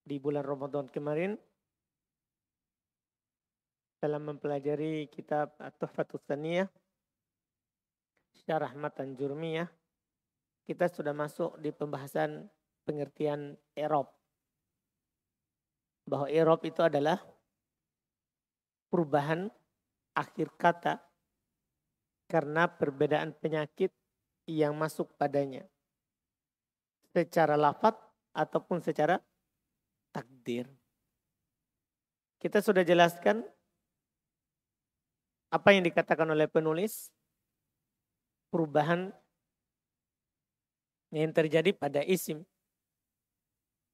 di bulan Ramadan kemarin dalam mempelajari kitab Tuhfatus Tsaniyah Syarah Matan Jurmiyah, kita sudah masuk di pembahasan pengertian i'rab. Bahwa i'rab itu adalah perubahan akhir kata karena perbedaan penyakit yang masuk padanya secara lafaz ataupun secara takdir. Kita sudah jelaskan apa yang dikatakan oleh penulis, perubahan yang terjadi pada isim.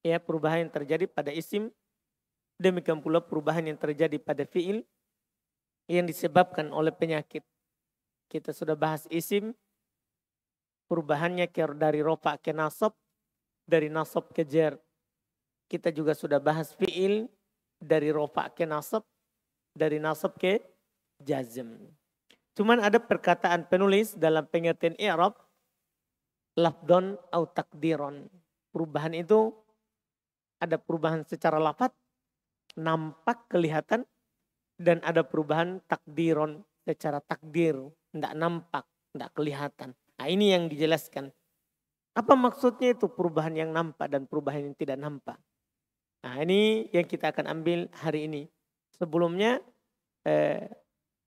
Ya, perubahan yang terjadi pada isim, demikian pula perubahan yang terjadi pada fiil yang disebabkan oleh penyakit. Kita sudah bahas isim, perubahannya dari rofa ke nasab, dari nasab ke jar. Kita juga sudah bahas fiil dari rofa ke nasab, dari nasab ke jazm. Cuman ada perkataan penulis dalam pengertian i'rab, lafdon atau takdiron. Perubahan itu ada perubahan secara lafaz, nampak, kelihatan, dan ada perubahan takdiron secara takdir, tidak nampak, tidak kelihatan. Nah, ini yang dijelaskan. Apa maksudnya itu perubahan yang nampak dan perubahan yang tidak nampak? Nah, ini yang kita akan ambil hari ini. Sebelumnya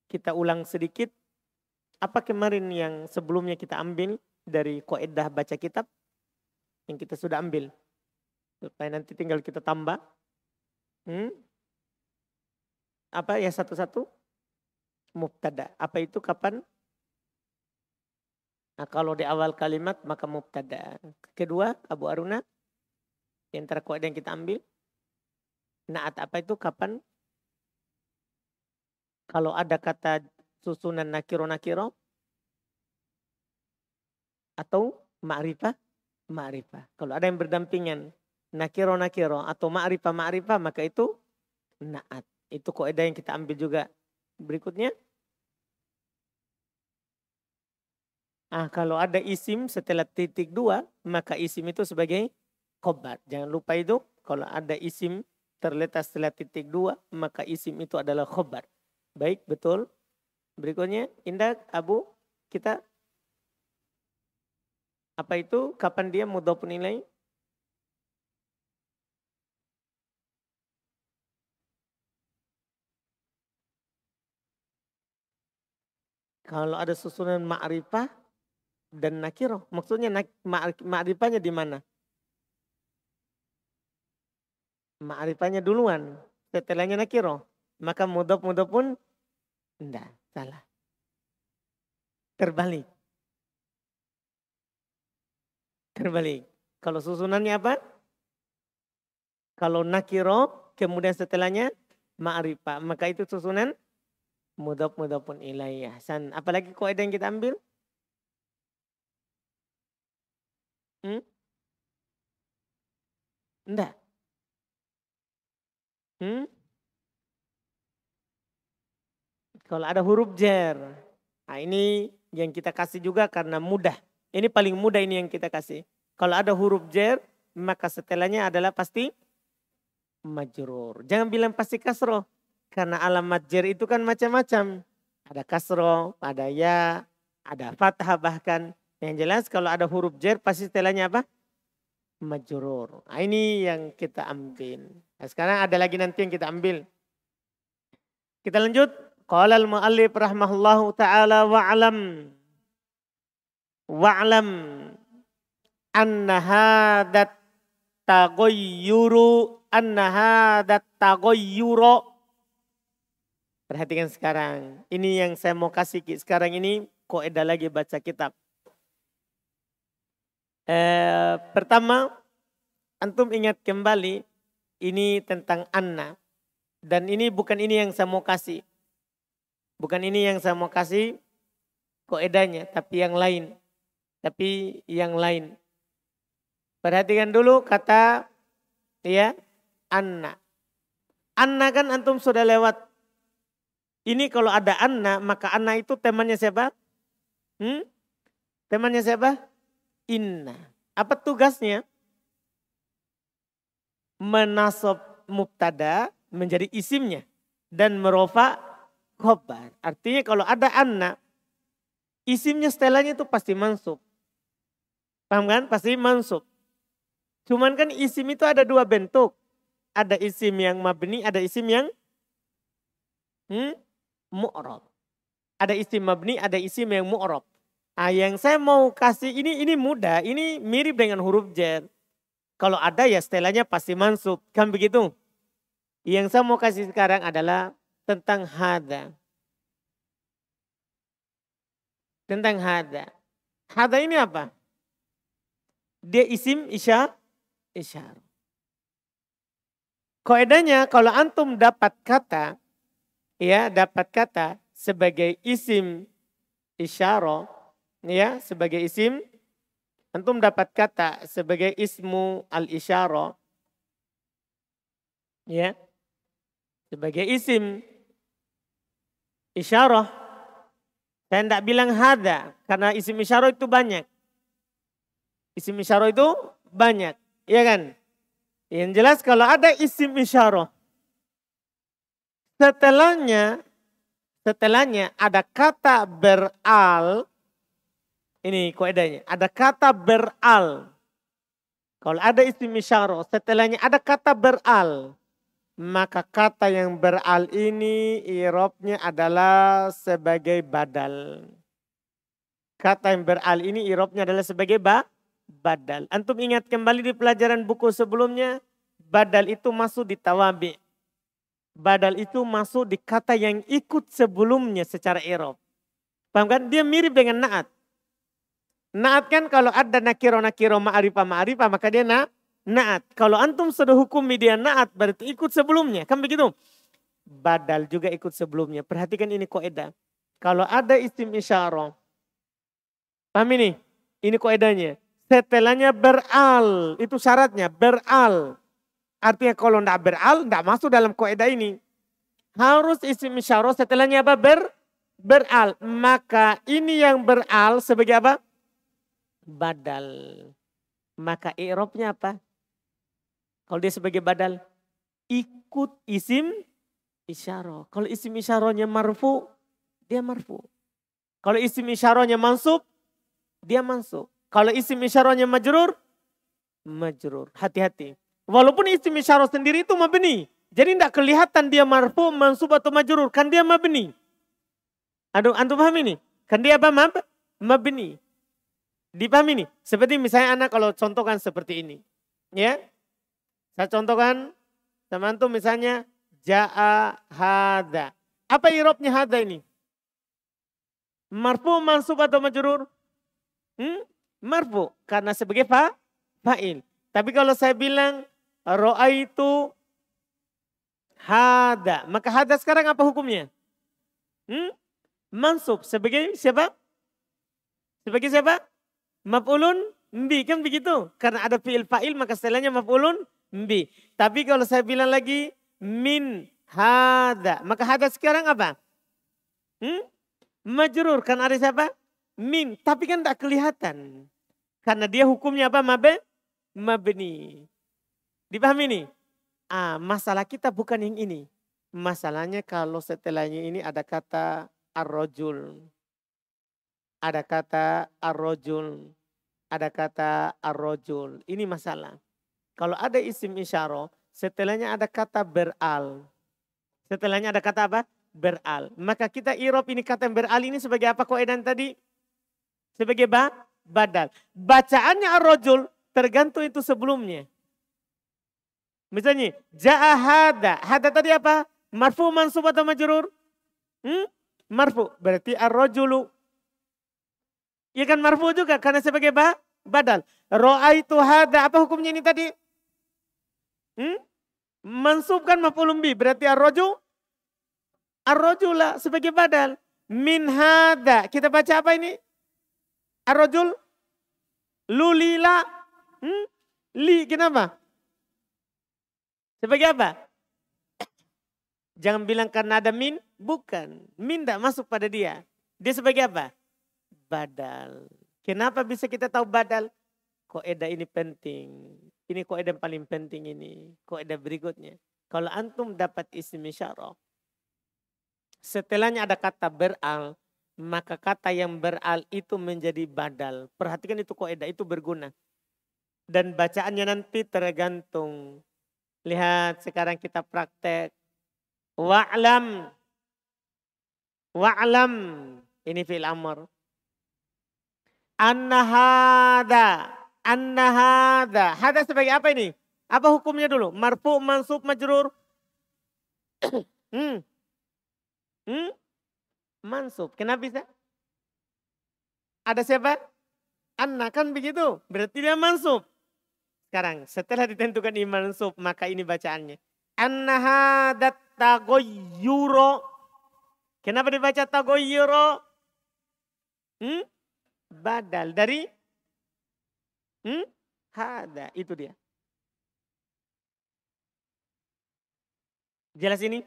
kita ulang sedikit apa kemarin yang sebelumnya kita ambil dari kaidah baca kitab yang kita sudah ambil. Supaya nanti tinggal kita tambah. Apa ya satu-satu? Mubtada. Apa itu kapan? Nah, kalau di awal kalimat maka mubtada. Kedua, Abu Aruna, di antara kaidah yang kita ambil. Naat apa itu kapan? Kalau ada kata susunan nakiro-nakiro atau ma'rifah, ma'rifah. Kalau ada yang berdampingan nakiro-nakiro atau ma'rifah-ma'rifah maka itu naat. Itu kaidah yang kita ambil juga. Berikutnya. Kalau ada isim setelah titik 2 maka isim itu sebagai khobar. Jangan lupa itu kalau ada isim terletak setelah titik 2 maka isim itu adalah khobar. Baik, betul. Berikutnya, Indah, Abu, kita apa itu? Kapan dia mudhaf nilai? Kalau ada susunan ma'rifah dan nakirah, maksudnya ma'rifahnya di mana? Ma'rifahnya duluan, setelahnya nakirah. Maka mudhaf pun enggak, salah. Terbalik. Kalau susunannya apa? Kalau nakiro kemudian setelahnya ma'rifah. Maka itu susunan mudhaf pun ilaih. Hasan. Apalagi kaidah yang kita ambil? Enggak. Kalau ada huruf jar. Nah, ini yang kita kasih juga karena mudah. Ini paling mudah ini yang kita kasih. Kalau ada huruf jar, maka setelahnya adalah pasti majrur. Jangan bilang pasti kasroh. Karena alamat jar itu kan macam-macam. Ada kasroh, ada ya, ada fathah bahkan. Yang jelas kalau ada huruf jar pasti setelahnya apa? Majrur. Nah, ini yang kita ambil. Nah, sekarang ada lagi nanti yang kita ambil. Kita lanjut. Qala al-mu'allif rahimahullahu ta'ala wa'lam anna hadat taghayyuru. Perhatikan sekarang. Ini yang saya mau kasih sekarang ini kaidah lagi baca kitab. Pertama, antum ingat kembali ini tentang anna. Dan ini bukan ini yang saya mau kasih. Bukan ini yang saya mau kasih kaidahnya, tapi yang lain. Perhatikan dulu kata ya anna. Anna kan antum sudah lewat. Ini kalau ada anna, maka anna itu temannya siapa? Temannya siapa? Inna. Apa tugasnya? menasab mubtada menjadi isimnya. Dan merofa khobar. Artinya kalau ada anna, isimnya setelahnya itu pasti mansub. Paham kan? Pasti mansub. Cuman kan isim itu ada dua bentuk. Ada isim yang mabni, ada isim yang mu'rab. Ada isim mabni, ada isim yang mu'rab. Yang saya mau kasih ini mudah, ini mirip dengan huruf jar. Kalau ada ya setelahnya pasti mansub. Kan begitu? Yang saya mau kasih sekarang adalah tentang hada. Tentang hada. Hada ini apa? Dia isim isyarah. Kaidahnya kalau antum dapat kata, ya dapat kata sebagai isim isyarah, ya sebagai isim, antum dapat kata sebagai ismu al-isyarah, ya sebagai isim isyarah. Saya tidak bilang hada karena isim isyarah itu banyak. Isim isyarah itu banyak, ya kan? Yang jelas kalau ada isim isyarah, setelahnya ada kata beral. Ini kaidahnya, ada kata beral. Kalau ada isim isyarah, setelahnya ada kata beral. Maka kata yang beral ini i'rabnya adalah sebagai badal. Kata yang beral ini i'rabnya adalah sebagai badal. Antum ingat kembali di pelajaran buku sebelumnya, badal itu masuk di tawabi. Badal itu masuk di kata yang ikut sebelumnya secara i'rab. Paham kan? Dia mirip dengan naat. Naat kan kalau ada nakiro ma'rifah maka dia naat. Kalau antum sudah hukumi dia naat berarti ikut sebelumnya. Kan begitu? Badal juga ikut sebelumnya. Perhatikan ini kaidah. Kalau ada isim isyarah. Paham ini? Ini kaidahnya. Setelahnya beral. Itu syaratnya beral. Artinya kalau tidak beral tidak masuk dalam kaidah ini. Harus isim isyarah setelahnya apa? Beral. Maka ini yang beral sebagai apa? Badal. Maka i'rabnya apa? Kalau dia sebagai badal, ikut isim isyarah. Kalau isim isyarahnya marfu, dia marfu. Kalau isim isyarahnya mansub, dia mansub. Kalau isim isyarahnya majrur, majrur. Hati-hati. Walaupun isim isyarah sendiri itu mabni. Jadi tidak kelihatan dia marfu, mansub atau majrur. Kan dia mabni. Aduh, antum paham ini? Kan dia apa? Mabni. Dipahami nih? Seperti misalnya anak kalau contohkan seperti ini. Ya. Saya contohkan sama antum misalnya ja'a hada. Apa i'rabnya hada ini? Marfu, mansub atau majrur? Marfu karena sebagai fa'il. Tapi kalau saya bilang ra'aitu hada, maka hada sekarang apa hukumnya? Mansub sebagai siapa? Sebagai siapa? Maf'ulun bi, kan begitu? Karena ada fi'il fa'il maka setelahnya maf'ulun bi. Tapi kalau saya bilang lagi min hada, maka hada sekarang apa? Majrur, kan ada siapa? Min, tapi kan tak kelihatan. Karena dia hukumnya apa? Mabni. Dipahami nih? Masalah kita bukan yang ini. Masalahnya kalau setelahnya ini ada kata ar-rajul. Ada kata ar-rajul. Ada kata ar-rajul. Ini masalah. Kalau ada isim isyarah, setelahnya ada kata beral. Setelahnya ada kata apa? Beral. Maka kita i'rab ini kata beral ini sebagai apa kaidah tadi? Sebagai badal. Bacaannya ar-rajul tergantung itu sebelumnya. Misalnya, ja'a hada. Hada tadi apa? Marfu, mansub atau majrur? Marfu. Berarti ar-rajulu. Ya kan marfu juga karena sebagai badal. Ra'aitu hada. Apa hukumnya ini tadi? Mansub kan maf'ulun bi. Berarti ar-rajula sebagai badal. Min hada. Kita baca apa ini? Ar-rajul. Lulila. Li. Kenapa? Sebagai apa? Jangan bilang karena ada min. Bukan. Min tidak masuk pada dia. Dia sebagai apa? Badal. Kenapa bisa kita tahu badal? Kaidah ini penting. Ini kaidah paling penting ini. Kaidah berikutnya. Kalau antum dapat isim isyarah, setelahnya ada kata beral, maka kata yang beral itu menjadi badal. Perhatikan itu kaidah, itu berguna. Dan bacaannya nanti tergantung. Lihat sekarang kita praktek. Wa'lam. Wa'lam. Ini fi'il amr. Anna hada. Anna hada. Hada sebagai apa ini? Apa hukumnya dulu? Marfu, mansub, majrur. Mansub. Kenapa bisa? Ada siapa? Anna, kan begitu. Berarti dia mansub. Sekarang setelah ditentukan ini mansub, maka ini bacaannya. Anna hadat tagoyyuro. Kenapa dibaca tagoyyuro? Badal dari hada. Itu dia. Jelas ini?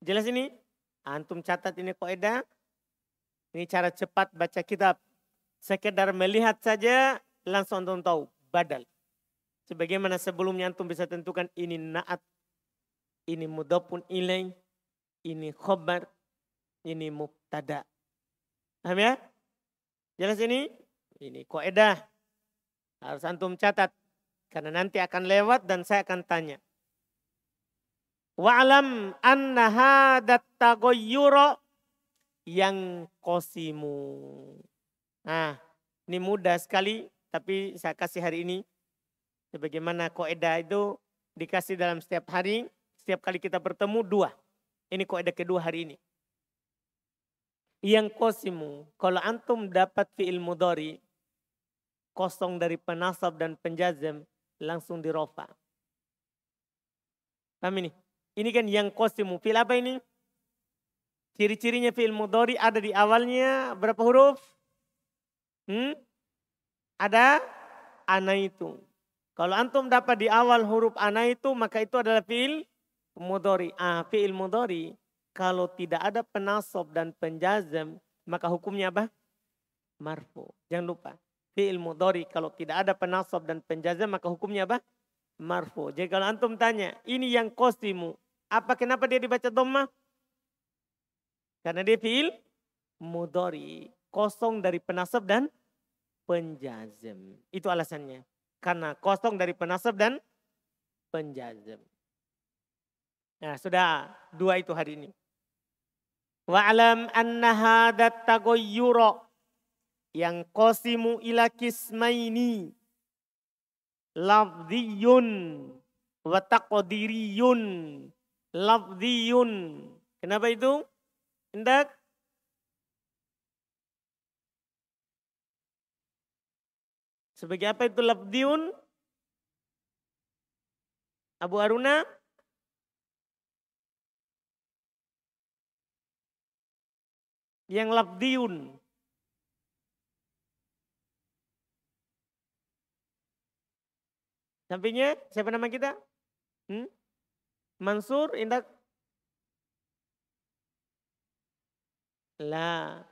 Jelas ini? Antum catat ini kaidah. Ini cara cepat baca kitab. Sekedar melihat saja langsung antum tahu. Badal. Sebagaimana sebelumnya antum bisa tentukan ini naat. Ini mudhafun ilaih. Ini khobar. Ini mubtada. Paham ya? Jelas ini? Ini kaidah. Harus antum catat. Karena nanti akan lewat dan saya akan tanya. Wa'lam anna hadat tagoyyuro yang qasimu. Nah, ini mudah sekali tapi saya kasih hari ini. Sebagaimana kaidah itu dikasih dalam setiap hari. Setiap kali kita bertemu 2. Ini kaidah kedua hari ini. Yang qasimu. Kalau antum dapat fi'il mudhari. Kosong dari penasab dan penjazam. Langsung dirofa. Paham ini? Ini kan yang qasimu. Fi'il apa ini? Ciri-cirinya fi'il mudhari ada di awalnya berapa huruf? Ada ana itu. Kalau antum dapat di awal huruf ana itu maka itu adalah fi'il mudhari. Fi'il mudhari kalau tidak ada penasab dan penjazam maka hukumnya apa? Marfu. Jangan lupa. Fi'il mudhari kalau tidak ada penasab dan penjazam maka hukumnya apa? Marfu. Jadi kalau antum tanya ini yang qasimu. Kenapa dia dibaca dhammah? Karena dia fi'il mudhari. Kosong dari penasab dan penjazam. Itu alasannya. Karena kosong dari penasab dan penjazam. Nah sudah 2 itu hari ini. Wa'lam anna hadat tagoyyuro. Yang qasimu ila kismaini. Lafdiyun. Wa taqdiriyun. Lafdiyun. Kenapa itu? Hendak? Sebagai apa itu lafdiyun? Abu Aruna? Yang lafdiyun. Sampingnya siapa nama kita? Mansur, Indak? La.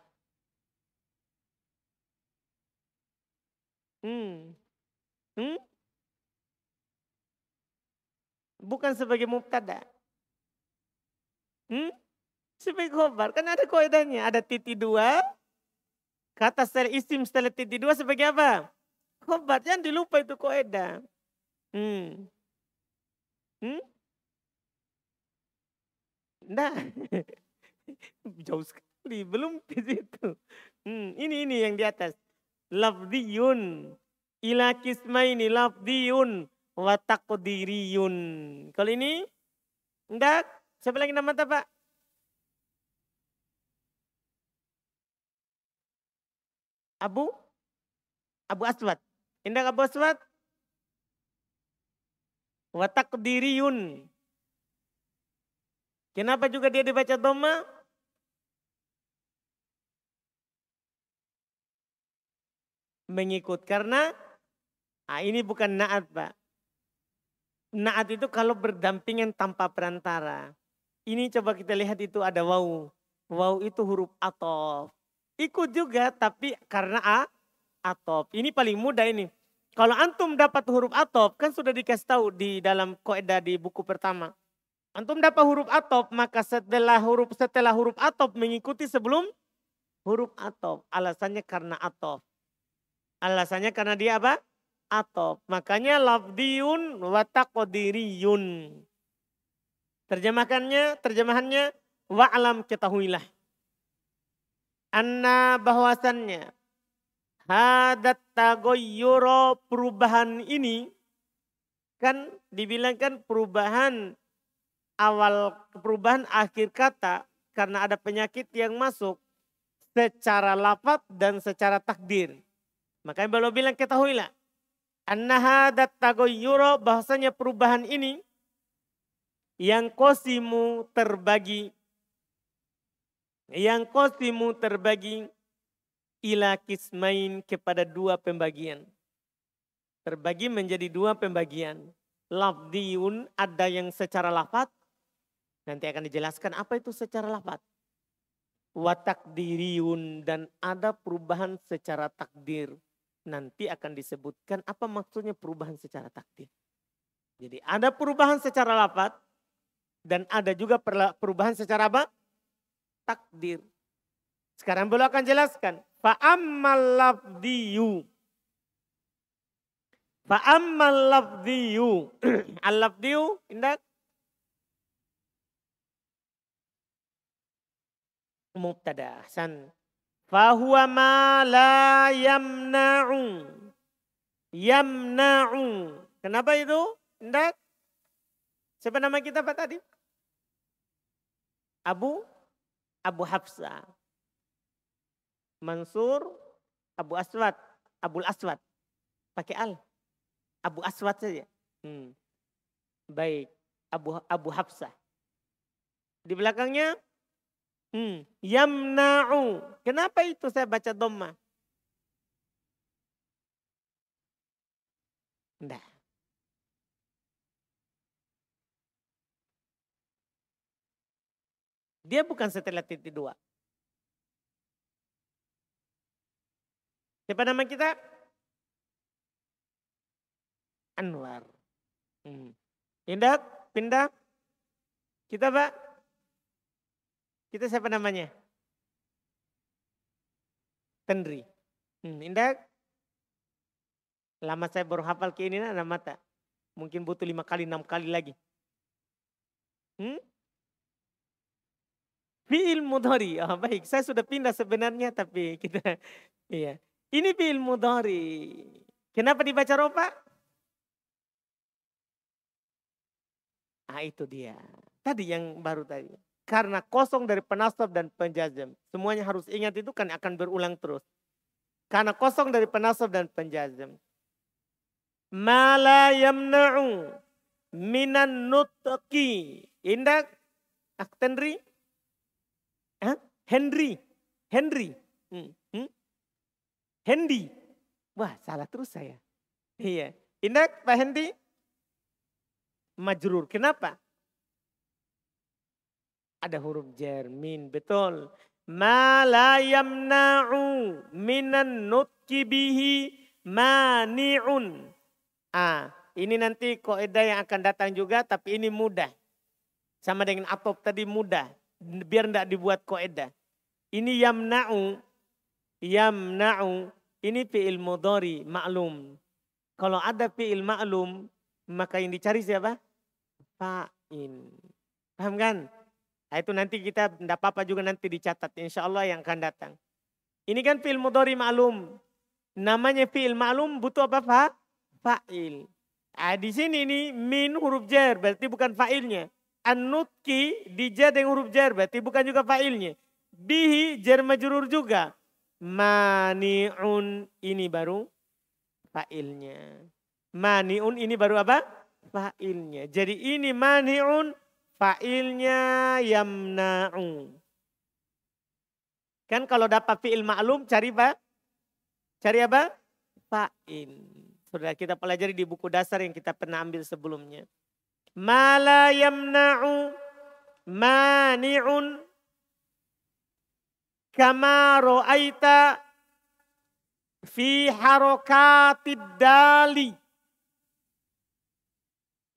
Bukan sebagai mubtada. Sebagai khobar. Kan ada kaidahnya. Ada titik 2. Kata setelah isim setelah titik 2 sebagai apa? Khobar. Jangan dilupa itu kaidah. Nah. Jauh sekali. Belum di situ. Ini yang di atas. Lafdiyun. Ila kismaini lafdiyun. Wa taqdiriyun. Kalau ini. Enggak. Siapa lagi nama Pak? Abu Aswad. Indah Abu Aswad. Wa taqdiriyun. Kenapa juga dia dibaca dhamma? Mengikut. Karena ini bukan naat Pak. Naat itu kalau berdampingan tanpa perantara. Ini coba kita lihat itu ada waw. Waw itu huruf athof. Ikut juga tapi karena athof. Ini paling mudah ini. Kalau antum dapat huruf atop, kan sudah dikasih tahu di dalam kaidah di buku pertama. Antum dapat huruf atop, maka setelah huruf atop mengikuti sebelum huruf atop. Alasannya karena atop. Alasannya karena dia apa? Atop. Makanya lafdiyun wa taqdiriyun. Terjemahannya wa'lam, ketahuilah. Anna bahwasannya hadat tagoyyuro, perubahan ini kan dibilangkan perubahan akhir kata karena ada penyakit yang masuk secara lafaz dan secara takdir. Makanya beliau bilang ketahuilah anna hadat tagoyyuro, bahwasanya perubahan ini yang qasimu terbagi ila kismain, kepada dua pembagian. Terbagi menjadi dua pembagian. Lafdiyun, ada yang secara lafaz. Nanti akan dijelaskan apa itu secara lafaz. Wa takdiriyun, dan ada perubahan secara takdir. Nanti akan disebutkan apa maksudnya perubahan secara takdir. Jadi ada perubahan secara lafaz dan ada juga perubahan secara apa? Takdir. Sekarang beliau akan jelaskan. Fa'ammal lafdiyu. Al-lafdiyu, indah. Mubtada. Fahuwa ma la yamna'u. Kenapa itu? Indah. Siapa nama kita Pak tadi? Abu Hafsah. Mansur, Abul Aswad. Pakai al. Abu Aswad saja. Baik. Abu Hafsah. Di belakangnya yamna'u. Kenapa itu saya baca dhamma? Nah. Dia bukan setelah titik dua. Siapa nama kita? Anwar. Pindah. Kita Pak. Kita siapa namanya? Tendri. Indah. Lama saya baru hafal ke ini nama tak. Mungkin butuh 5 kali, 6 kali lagi. Fi'il mudhari. Oh, baik, saya sudah pindah sebenarnya tapi kita iya. Ini fi'il mudhari. Kenapa dibaca rofa? Itu dia. Tadi yang baru tadi. Karena kosong dari penasab dan penjazam. Semuanya harus ingat itu kan akan berulang terus. Karena kosong dari penasab dan penjazam. Ma la yamna'u minan nutqi. Indah. Tendri. Henry. Hendy. Wah, salah terus saya. Iya. Indah Pak Hendy? Majrur. Kenapa? Ada huruf jar, min. Betul. Ma la yamna'u minan nutqi bihi mani'un. Ini nanti kaidah yang akan datang juga, tapi ini mudah. Sama dengan atop tadi mudah. Biar tidak dibuat kaidah. Ini yamna'u. Ini fi'il mudhari maklum. Kalau ada fi'il maklum, maka yang dicari siapa? Fa'il. Paham kan? Itu nanti kita tidak apa-apa juga nanti dicatat. Insya Allah yang akan datang. Ini kan fi'il mudhari maklum. Namanya fi'il maklum butuh apa? Fa'il. Di sini ini min huruf jar, berarti bukan fa'ilnya. An-nutqi dijar dengan huruf jar, berarti bukan juga fa'ilnya. Bihi jar majrur juga. Mani'un ini baru fa'ilnya. Mani'un ini baru apa? Fa'ilnya. Jadi ini mani'un, fa'ilnya yamna'u. Kan kalau dapat fi'il ma'lum cari apa? Cari apa? Fa'il. Sudah kita pelajari di buku dasar yang kita pernah ambil sebelumnya. Ma la yamna'u mani'un. Kama ro'aita Fi harokatid dali.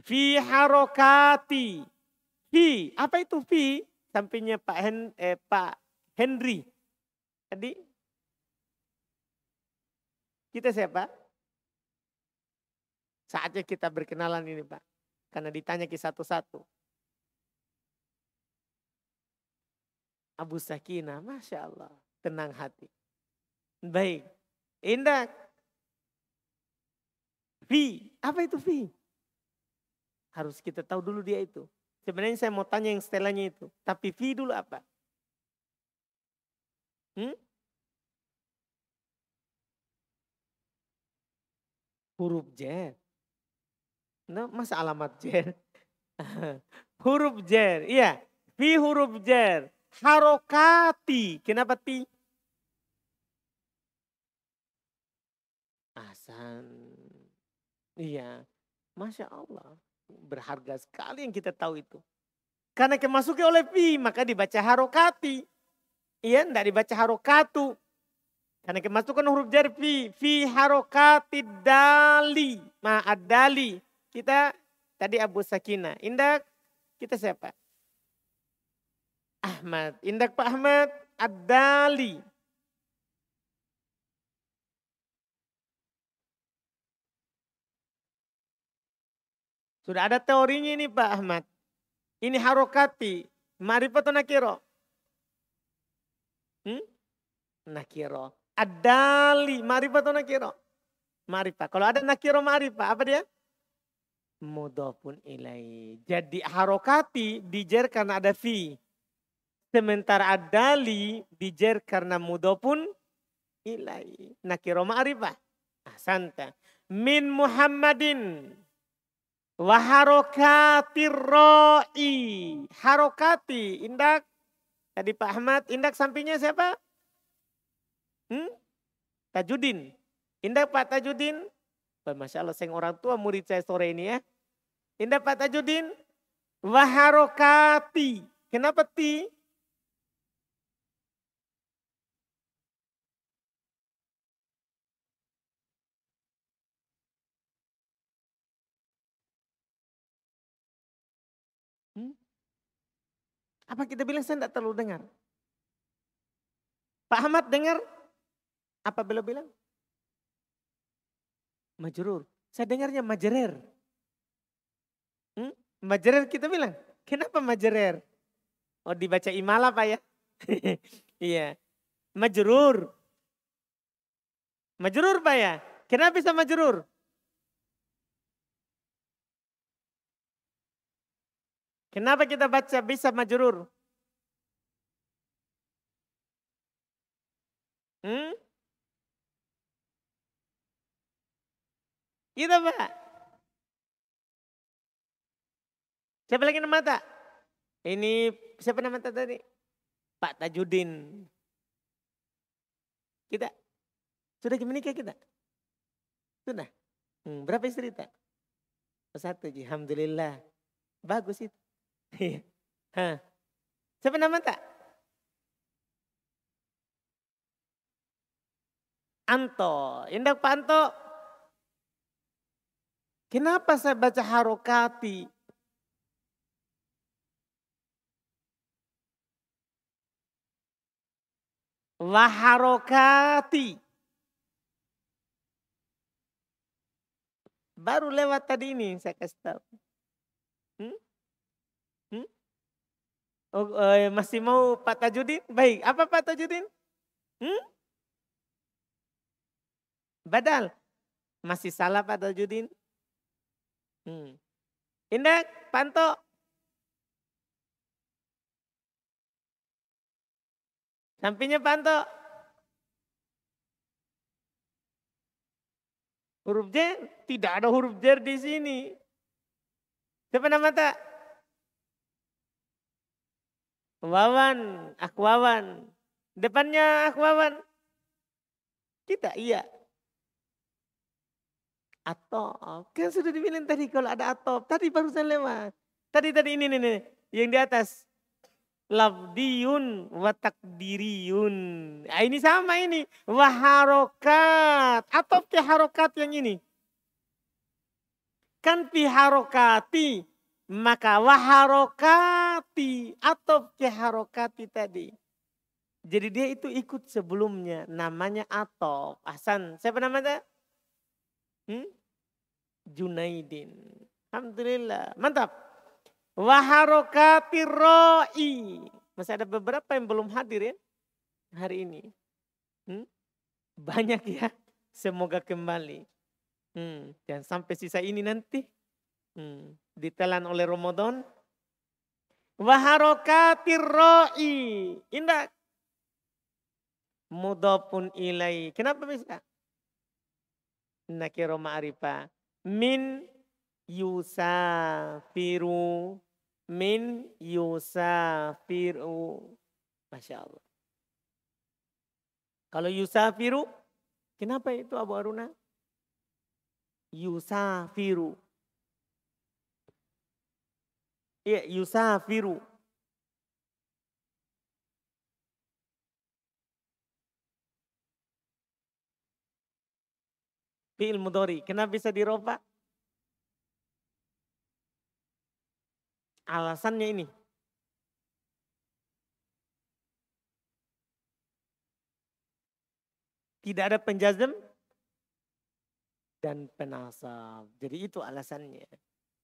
Fi harokati. Fi, apa itu fi? Sampingnya Pak Henry. Tadi kita siapa? Saatnya kita berkenalan ini Pak. Karena ditanya ke satu-satu. Abu Sakinah, Masya Allah. Tenang hati. Baik. Indah. Fi, apa itu fi? Harus kita tahu dulu dia itu. Sebenarnya saya mau tanya yang setelahnya itu. Tapi fi dulu apa? Huruf jer. Nah, masa alamat jer? Huruf jer, iya. Fi huruf jer. Harokati. Kenapa ti? Ahsan. Iya. Masya Allah. Berharga sekali yang kita tahu itu. Karena kemasuki oleh fi, maka dibaca harokati. Iya, tidak dibaca harokatu. Karena kemasukan huruf jar fi. Fi harokati dali. Ma'adali. Kita tadi Abu Sakinah. Indak, kita siapa? Ahmad. Indak Pak Ahmad. Ad-dali. Sudah ada teorinya ini Pak Ahmad. Ini harokati. Ma'rifat atau nakiro? Nakiro. Ad-dali. Ma'rifat atau nakiro? Ma'rifat. Kalau ada nakiro ma'rifat, apa dia? Mudhafun ilaih. Jadi harokati dijer karena ada fi. Sementara ad-dali dijer karena mudhafun ilaih. Nakiro ma'rifah. Ahsanta. Min Muhammadin. Waharokatir ro'i. Harokati. Indak. Tadi Pak Ahmad. Indak sampingnya siapa? Tajudin. Indak Pak Tajudin. Masya Allah sayang orang tua murid saya sore ini ya. Indah Pak Tajudin. Waharokati. Kenapa ti? Apa kita bilang saya tidak terlalu dengar? Pak Ahmad dengar? Apa beliau bilang? Majrur. Saya dengarnya majerer. Majerer kita bilang. Kenapa majerer? Oh dibaca imala Pak ya? Iya. Majrur. Majrur Pak ya? Kenapa bisa majrur? Kenapa kita baca bisa majrur? Gitu Pak. Siapa lagi nama tak? Ini siapa nama tak tadi? Pak Tajudin. Kita sudah menikah kita? Sudah. Berapa istri tak? Satu. Alhamdulillah. Bagus itu. Siapa nama tak? Anto. Indah Pak Anto. Kenapa saya baca harokati? Waharokati. Baru lewat tadi ini saya kasih tahu. Oh, masih mau Pak Tajudin? Baik, apa Pak Tajudin? Badal. Masih salah Pak Tajudin? Indah, Panto. Sampingnya Panto. Huruf J? Tidak ada huruf J di sini. Siapa nama tak? Wawan, Akwawan. Depannya Akwawan. Kita iya. Atop. Kan sudah dibilang tadi kalau ada atop. Tadi barusan lewat. Tadi ini nih. Yang di atas. lafdiyun wa takdiriyun. Nah, ini sama ini. Waharokat. Atau ke harokat yang ini. Kan fi harokati. Maka waharokati. Atau ke harokati tadi. Jadi dia itu ikut sebelumnya. Namanya Atof. Hasan. Siapa namanya? Junaidin. Alhamdulillah. Mantap. Waharokati ro'i. Masih ada beberapa yang belum hadir ya. Hari ini. Banyak ya. Semoga kembali. Jangan sampai sisa ini nanti. Ditelan oleh Ramadan. Waharokati ro'i. Indah. Mudhafun ilai. Kenapa bisa? Nakiro ma'rifah. Min yusafiru. Min yusafiru. Masya Allah. Kalau yusafiru. Kenapa itu Abu Aruna? Yusafiru. Iya yusafiru. Fi'il mudhari. Kenapa bisa dirofa? Alasannya ini. Tidak ada penjazm dan penasab. Jadi itu alasannya.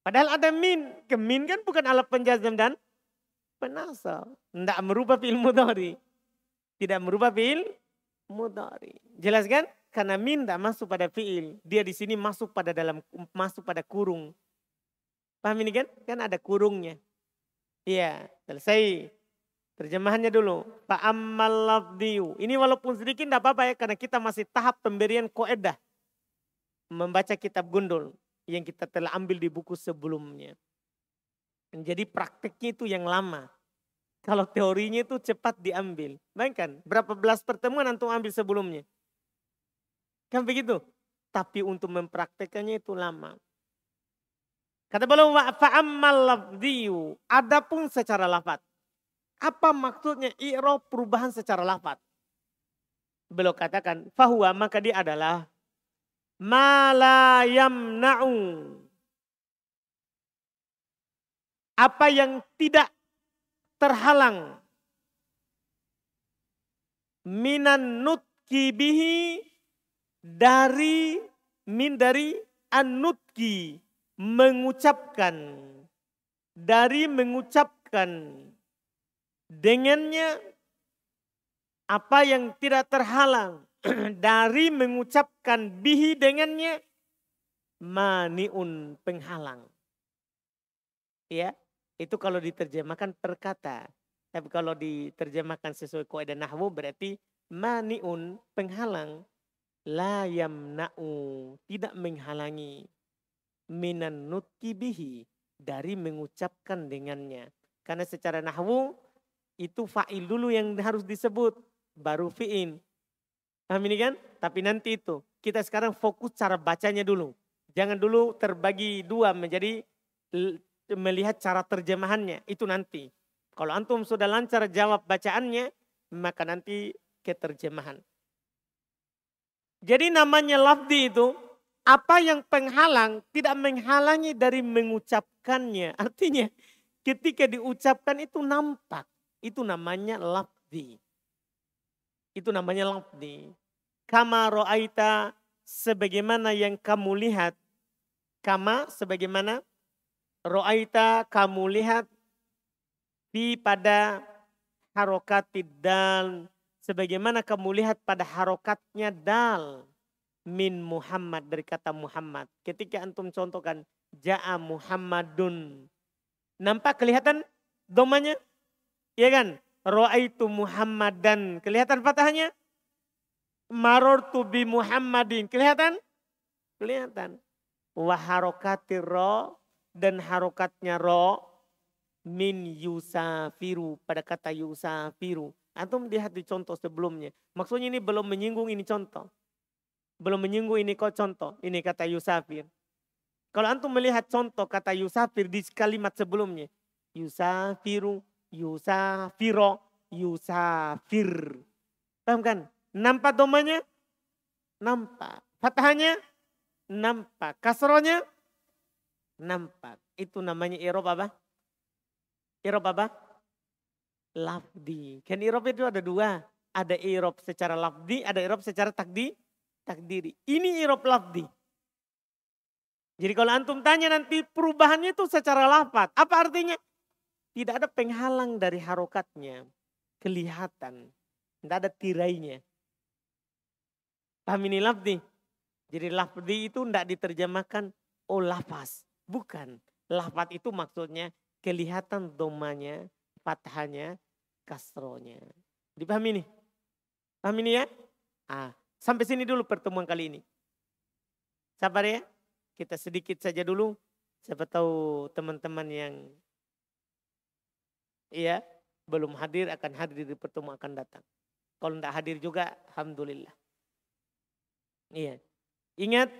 Padahal ada min. Min kan bukan alat penjazm dan penasab. Tidak merubah fi'il mudhari. Tidak merubah fi'il mudhari. Jelas kan? Karena min tidak masuk pada fi'il. Dia di sini masuk pada kurung. Paham ini kan? Kan ada kurungnya. Iya, selesai. Terjemahannya dulu. Fa'ammal lafdiyu. Ini walaupun sedikit tidak apa-apa ya. Karena kita masih tahap pemberian koedah. Membaca kitab Gundul. Yang kita telah ambil di buku sebelumnya. Jadi prakteknya itu yang lama. Kalau teorinya itu cepat diambil. Bayangkan berapa belas pertemuan antum ambil sebelumnya. Kan begitu. Tapi untuk mempraktekannya itu lama. Kata beliau fa'ammal lafdiyu. Adapun secara lafaz. Apa maksudnya i'rab perubahan secara lafaz? Beliau katakan fahuwa maka dia adalah ma la yamna'u. Apa yang tidak terhalang minan nutki bihi dari an-nutki mengucapkan dengannya apa yang tidak terhalang dari mengucapkan bihi dengannya maniun penghalang. Ya, itu kalau diterjemahkan per kata. Tapi kalau diterjemahkan sesuai kaidah nahwu berarti maniun penghalang. La yamna'u tidak menghalangi minan nutki bihi dari mengucapkan dengannya. Karena secara nahwu itu fa'il dulu yang harus disebut baru fi'il. Paham ini kan? Tapi nanti itu kita sekarang fokus cara bacanya dulu. Jangan dulu terbagi dua menjadi melihat cara terjemahannya. Itu nanti. Kalau antum sudah lancar jawab bacaannya maka nanti ke terjemahan. Jadi namanya lafzi itu apa yang penghalang tidak menghalangi dari mengucapkannya. Artinya ketika diucapkan itu nampak. Itu namanya lafzi. Itu namanya lafzi. Kama ro'aita sebagaimana yang kamu lihat. Kama sebagaimana ro'aita kamu lihat pada harokatid dal. Sebagaimana kamu lihat pada harokatnya dal. Min Muhammad dari kata Muhammad. Ketika antum contohkan ja'a Muhammadun. Nampak kelihatan domanya? Iya kan? Ra'aitu Muhammadan. Kelihatan fathahnya? Marortu bi Muhammadin. Kelihatan? Kelihatan. Wa harokati ro dan harokatnya ro min yusafiru pada kata yusafiru. Antum lihat di contoh sebelumnya. Maksudnya ini belum menyinggung ini contoh. Belum menyinggung ini kok contoh. Ini kata yusafir. Kalau antum melihat contoh kata yusafir di kalimat sebelumnya. Yusafiru Yusafiro, yusafir. Paham kan? Nampak domanya? Nampak. Fathahnya? Nampak. Kasronya? Nampak. Itu namanya i'rab apa? I'rab apa? Lafdi. Kan i'rab itu ada dua. Ada i'rab secara lafdi, ada i'rab secara takdiri. Ini i'rab lafdi. Jadi kalau antum tanya nanti perubahannya itu secara lafaz. Apa artinya? Tidak ada penghalang dari harokatnya. Kelihatan. Tidak ada tirainya. Paham ini lafdi? Jadi lafdi itu tidak diterjemahkan lafaz. Bukan. Lafaz itu maksudnya kelihatan domanya, fathahnya, kasronya. Dipahami nih? Paham ini ya? Sampai sini dulu pertemuan kali ini. Sabar ya. Kita sedikit saja dulu. Siapa tahu teman-teman yang belum hadir akan hadir di pertemuan akan datang. Kalau tidak hadir juga, alhamdulillah. Iya. Ingat,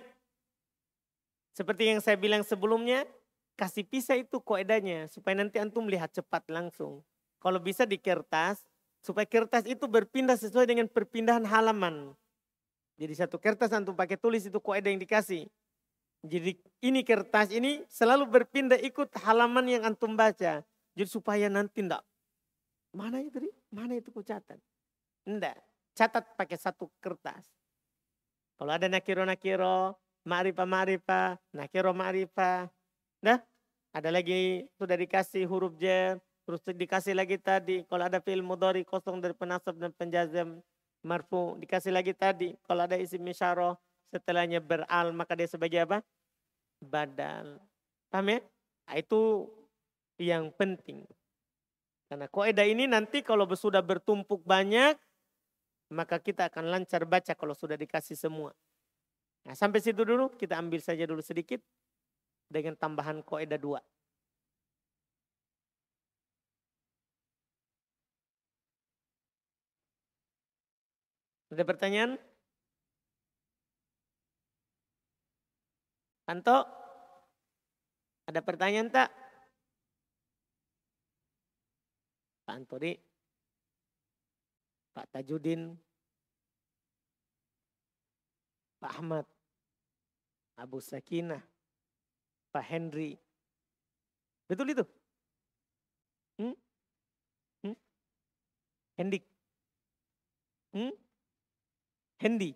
seperti yang saya bilang sebelumnya, kasih pisah itu kaidahnya supaya nanti antum lihat cepat langsung. Kalau bisa di kertas, supaya kertas itu berpindah sesuai dengan perpindahan halaman. Jadi satu kertas antum pakai tulis itu kaidah yang dikasih. Jadi ini kertas ini selalu berpindah ikut halaman yang antum baca. Jadi supaya nanti enggak, mana itu ku catat. Enggak, catat pakai satu kertas. Kalau ada nakiro, ma'rifah, nakiro, nah, ada lagi sudah dikasih huruf jar, terus dikasih lagi tadi. Kalau ada fi'il mudhari kosong dari penasab dan penjazam marfu, dikasih lagi tadi. Kalau ada isim isyarah setelahnya beral, maka dia sebagai apa? Badal. Paham ya? Nah, itu yang penting. Karena kaidah ini nanti kalau sudah bertumpuk banyak, maka kita akan lancar baca kalau sudah dikasih semua. Nah, sampai situ dulu, kita ambil saja dulu sedikit dengan tambahan kaidah 2. Ada pertanyaan? Anto? Ada pertanyaan tak? Pak Antoni? Pak Tajudin? Pak Ahmad? Abu Sakinah? Pak Henry? Betul itu? Hendik? Hendi?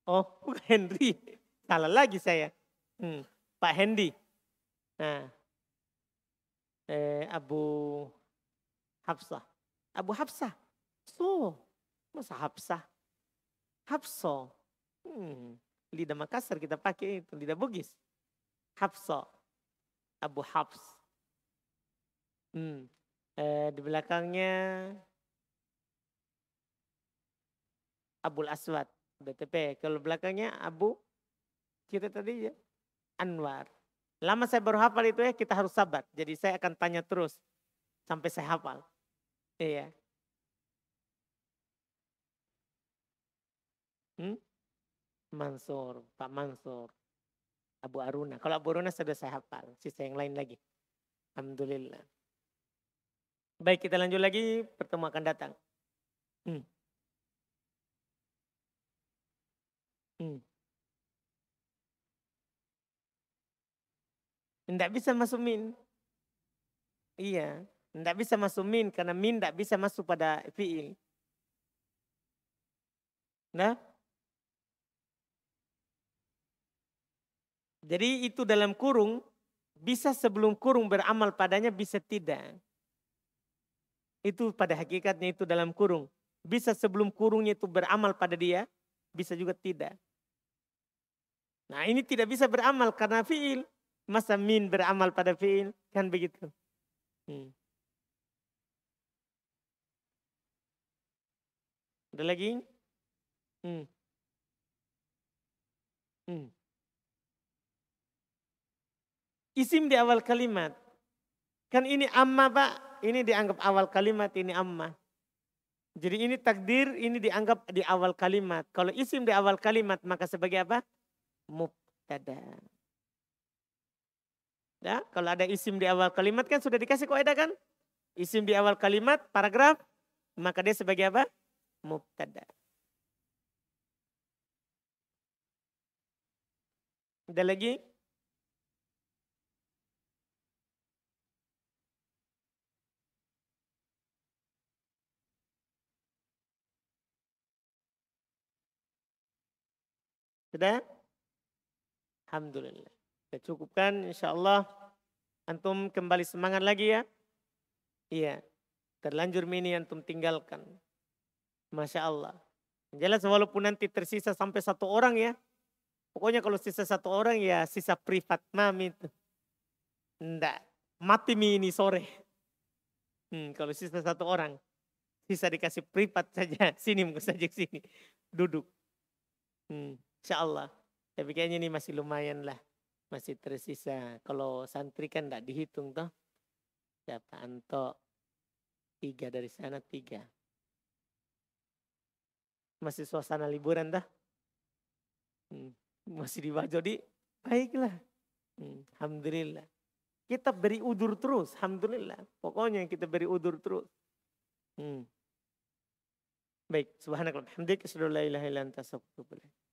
Oh, bukan Henry. Salah lagi saya. Pak Hendi. Nah, Abu Hafsah. Abu Hafsah. Masa Hafsah? Hafsah. Lidah Makassar kita pakai itu, lidah Bugis. Hafsah. Abu Hafs. Di belakangnya Abul Aswad. BTP. Kalau belakangnya Abu, kita tadi ya, Anwar. Lama saya baru hafal itu ya, kita harus sabar. Jadi saya akan tanya terus sampai saya hafal. Iya. Mansur, Pak Mansur, Abu Aruna. Kalau Abu Aruna sudah saya hafal, sisa yang lain lagi. Alhamdulillah. Baik, kita lanjut lagi, pertemuan akan datang. Tidak bisa masuk min. Iya, tidak bisa masuk min karena min tidak bisa masuk pada fi'il. Nah, jadi itu dalam kurung, bisa sebelum kurung beramal padanya, bisa tidak. Itu pada hakikatnya itu dalam kurung. Bisa sebelum kurungnya itu beramal pada dia, bisa juga tidak. Nah, ini tidak bisa beramal karena fi'il. Masa min beramal pada fi'il? Kan begitu. Ada lagi? Isim di awal kalimat. Kan ini amma Pak. Ini dianggap awal kalimat, ini amma. Jadi ini takdir, ini dianggap di awal kalimat. Kalau isim di awal kalimat maka sebagai apa? Mubtada. Ya, kalau ada isim di awal kalimat kan sudah dikasih kaidah kan? Isim di awal kalimat, paragraf, maka dia sebagai apa? Mubtada. Ada lagi? Sudah? Alhamdulillah. Kita cukupkan, insya Allah antum kembali semangat lagi ya. Iya, terlanjur mini antum tinggalkan. Masya Allah. Jelas walaupun nanti tersisa sampai 1 orang ya. Pokoknya kalau sisa 1 orang ya sisa privat mami itu. Enggak, mati mini sore. Kalau sisa 1 orang, sisa dikasih privat saja. Sini muka saja sini, duduk. Insya Allah. Tapi kayaknya ini masih lumayan lah. Masih tersisa. Kalau santri kan enggak dihitung toh. Siapa Anto? 3 dari sana 3. Masih suasana liburan dah. Masih di Wajodi. Baiklah. Alhamdulillah. Kita beri udur terus. Alhamdulillah. Pokoknya kita beri udur terus. Baik. Subhanakallahumma wa bihamdika asyhadu an la ilaha illa anta astaghfiruka wa atubu ilaik.